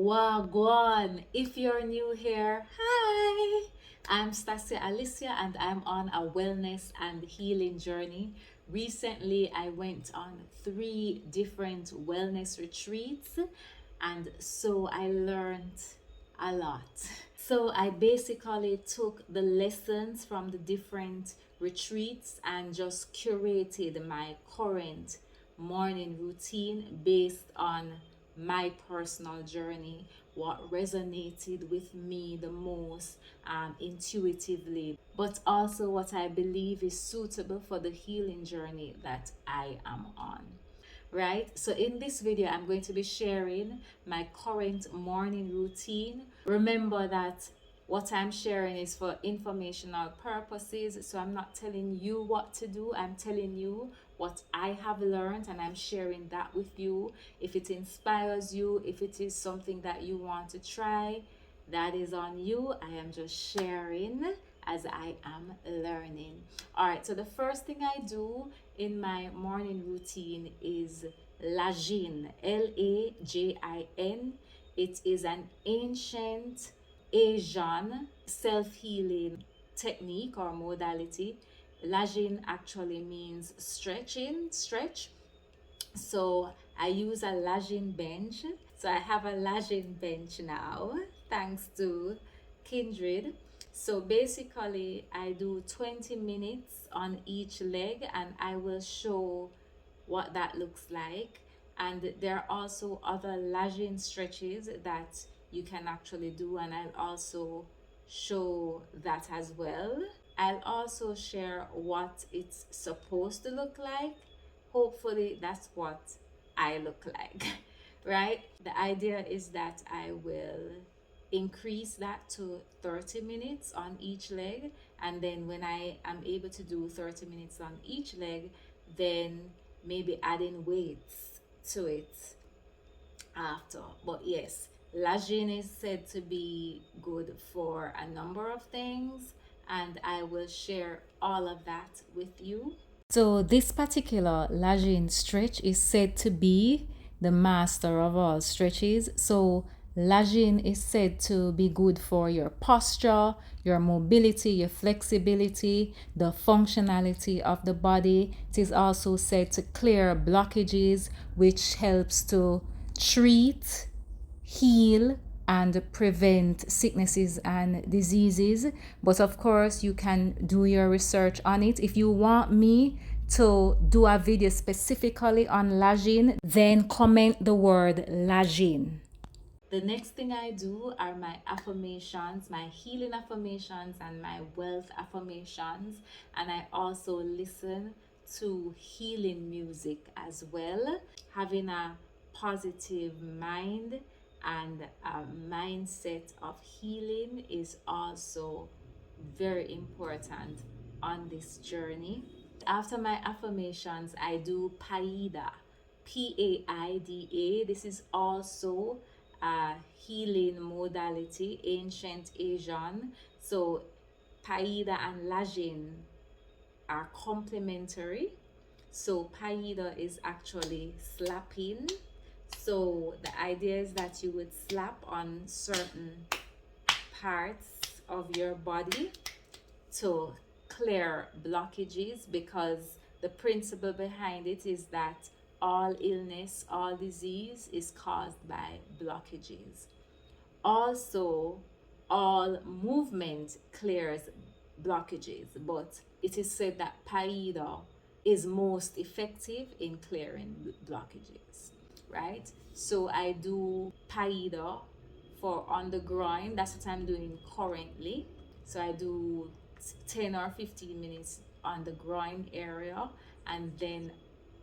Wagwan! If you're new here, hi! I'm Stasia Alicia and I'm on a wellness and healing journey. Recently, I went on 3 different wellness retreats, and so I learned a lot. So I basically took the lessons from the different retreats and just curated my current morning routine based on my personal journey, what resonated with me the most intuitively, but also what I believe is suitable for the healing journey that I am on. Right, so in this video I'm going to be sharing my current morning routine. Remember that what I'm sharing is for informational purposes, so I'm not telling you what to do. I'm telling you what I have learned and I'm sharing that with you. If it inspires you, if it is something that you want to try, that is on you. I am just sharing as I am learning. All right, so the first thing I do in my morning routine is Lajin, Lajin. It is an ancient Asian self-healing technique or modality. Lajin actually means stretch. So I use a Lajin bench. So I have a Lajin bench now, thanks to Kindred. So basically, I do 20 minutes on each leg, and I will show what that looks like. And there are also other Lajin stretches that you can actually do, and I'll also show that as well. I'll also share what it's supposed to look like. Hopefully that's what I look like. Right, the idea is that I will increase that to 30 minutes on each leg, and then when I am able to do 30 minutes on each leg, then maybe adding weights to it after. But yes, Lajin is said to be good for a number of things, and I will share all of that with you. So this particular Lajin stretch is said to be the master of all stretches. So Lajin is said to be good for your posture, your mobility, your flexibility, the functionality of the body. It is also said to clear blockages, which helps to treat, heal, and prevent sicknesses and diseases. But of course, you can do your research on it. If you want me to do a video specifically on Lajin, then comment the word Lajin. The next thing I do are my affirmations, my healing affirmations and my wealth affirmations. And I also listen to healing music as well. Having a positive mind and a mindset of healing is also very important on this journey. After my affirmations, I do Paida, Paida. This is also a healing modality, ancient Asian. So Paida and Lajin are complementary. So Paida is actually slapping. So the idea is that you would slap on certain parts of your body to clear blockages, because the principle behind it is that all illness, all disease is caused by blockages. Also, all movement clears blockages, but it is said that Paida is most effective in clearing blockages, right? So I do Paida for on the groin. That's what I'm doing currently. So I do 10 or 15 minutes on the groin area, and then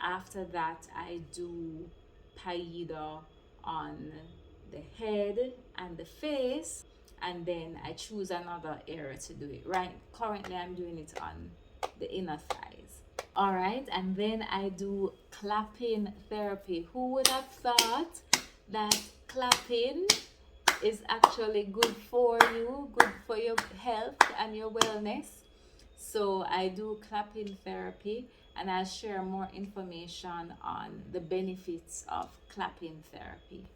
after that I do Paida on the head and the face, and then I choose another area to do it. Right, currently I'm doing it on the inner thighs. All right, and then I do clapping therapy. Who would have thought that clapping is actually good for you, good for your health and your wellness? So I do clapping therapy, and I'll share more information on the benefits of clapping therapy.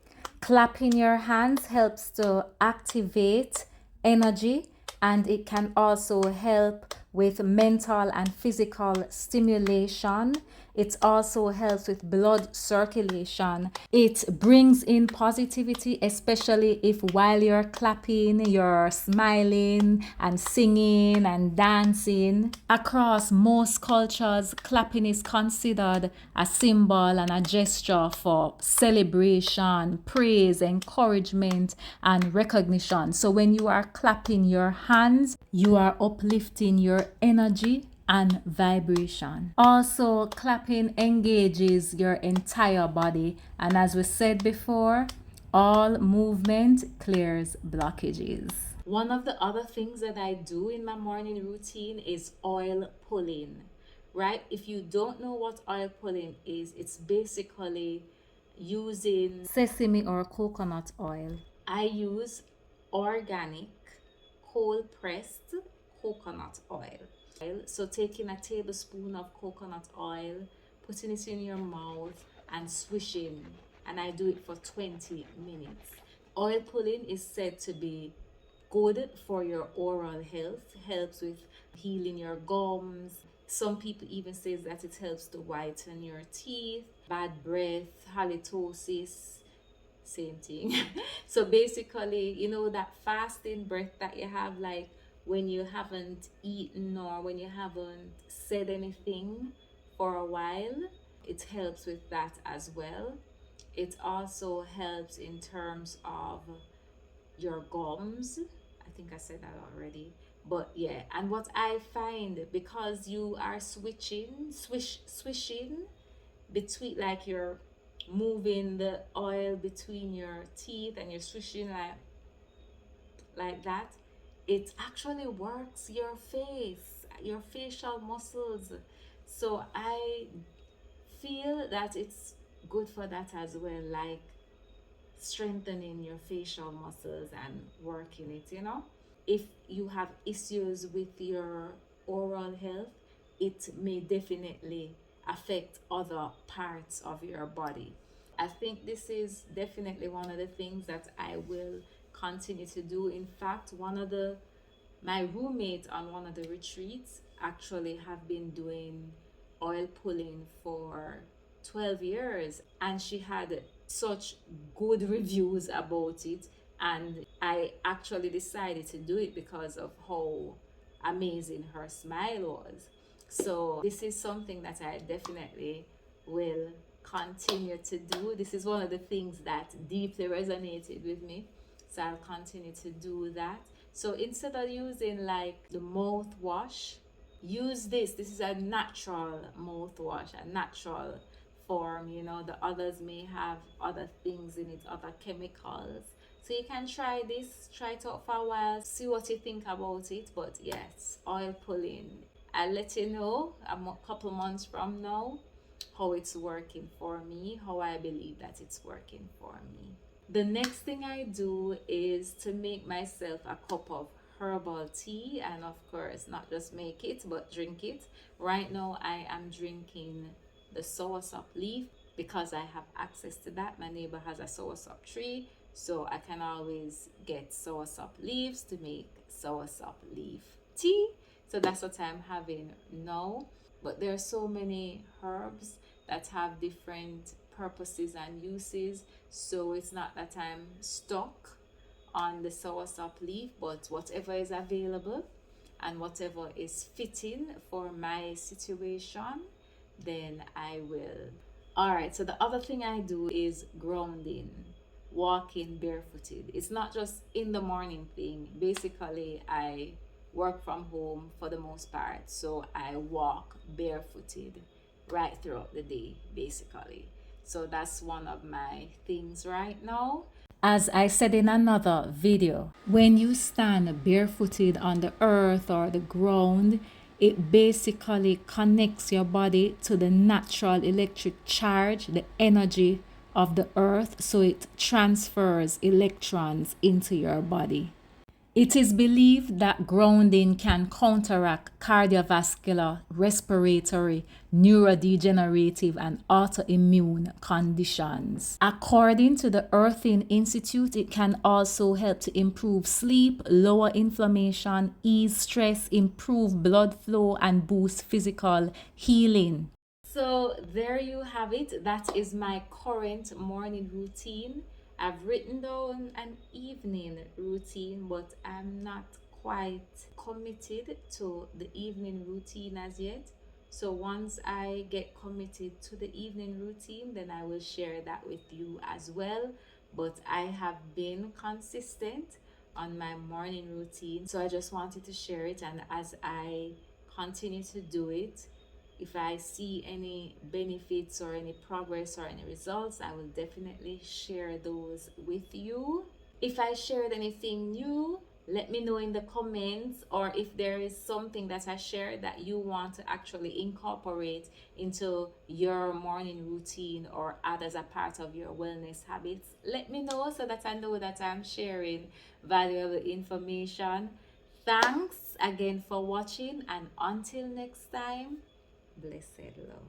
Clapping your hands helps to activate energy, and it can also help with mental and physical stimulation. It also helps with blood circulation. It brings in positivity, especially if while you're clapping, you're smiling and singing and dancing. Across most cultures, clapping is considered a symbol and a gesture for celebration, praise, encouragement, and recognition. So when you are clapping your hands, you are uplifting your energy and vibration. Also, clapping engages your entire body, and as we said before, all movement clears blockages. One of the other things that I do in my morning routine is oil pulling, right? If you don't know what oil pulling is, it's basically using sesame or coconut oil. I use organic, cold pressed coconut oil. So taking a tablespoon of coconut oil, putting it in your mouth and swishing, and I do it for 20 minutes. Oil pulling is said to be good for your oral health, helps with healing your gums. Some people even say that it helps to whiten your teeth. Bad breath, halitosis, same thing. So basically, you know, that fasting breath that you have, like when you haven't eaten or when you haven't said anything for a while, it helps with that as well. It also helps in terms of your gums. I think I said that already. But yeah, and what I find, because you are swishing between, like you're moving the oil between your teeth and you're swishing like that, it actually works your face, your facial muscles. So I feel that it's good for that as well, like strengthening your facial muscles and working it, you know. If you have issues with your oral health, it may definitely affect other parts of your body. I think this is definitely one of the things that I will continue to do. In fact, my roommate on one of the retreats actually have been doing oil pulling for 12 years, and she had such good reviews about it, and I actually decided to do it because of how amazing her smile was. So this is something that I definitely will continue to do. This is one of the things that deeply resonated with me, so I'll continue to do that. So instead of using like the mouthwash, use this. This is a natural mouthwash, a natural form. You know, the others may have other things in it, other chemicals. So you can try this, try it out for a while, see what you think about it. But yes, oil pulling. I'll let you know a couple months from now how it's working for me, how I believe that it's working for me. The next thing I do is to make myself a cup of herbal tea, and of course not just make it but drink it. Right now I am drinking the soursop leaf because I have access to that. My neighbor has a soursop tree, so I can always get soursop leaves to make soursop leaf tea. So that's what I'm having now. But there are so many herbs that have different purposes and uses, so it's not that I'm stuck on the soursop leaf, but whatever is available and whatever is fitting for my situation, then I will. All right, so the other thing I do is grounding, walking barefooted. It's not just in the morning thing. Basically, I work from home for the most part, so I walk barefooted right throughout the day, basically. So that's one of my things right now. As I said in another video, when you stand barefooted on the earth or the ground, it basically connects your body to the natural electric charge, the energy of the earth, so it transfers electrons into your body. It is believed that grounding can counteract cardiovascular, respiratory, neurodegenerative, and autoimmune conditions. According to the Earthing Institute, it can also help to improve sleep, lower inflammation, ease stress, improve blood flow, and boost physical healing. So there you have it. That is my current morning routine. I've written down an evening routine, but I'm not quite committed to the evening routine as yet. So once I get committed to the evening routine, then I will share that with you as well. But I have been consistent on my morning routine. So I just wanted to share it. And as I continue to do it, if I see any benefits or any progress or any results, I will definitely share those with you. If I shared anything new, let me know in the comments, or if there is something that I shared that you want to actually incorporate into your morning routine or add as a part of your wellness habits, let me know so that I know that I'm sharing valuable information. Thanks again for watching, and until next time, blessed love.